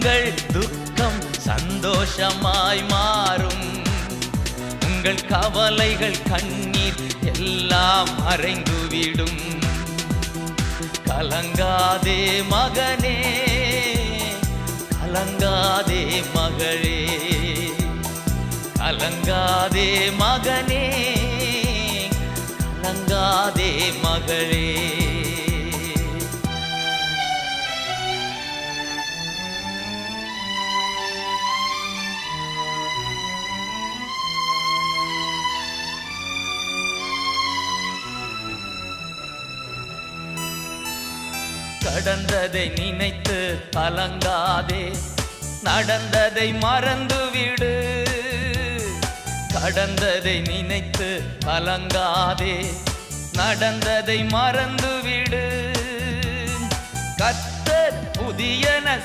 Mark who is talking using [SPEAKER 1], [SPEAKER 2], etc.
[SPEAKER 1] உங்கள் துக்கம் சந்தோஷமாய் மாறும். உங்கள் கவலைகள் கண்ணீர் எல்லாம் மறைந்துவிடும். கலங்காதே மகனே, கலங்காதே மகளே, கலங்காதே மகனே, கலங்காதே மகளே. கடந்ததை நினைத்து கலங்காதே, நடந்ததை மறந்துவிடு. கடந்ததை நினைத்து கலங்காதே, நடந்ததை மறந்துவிடு. கர்த்தர் புதியன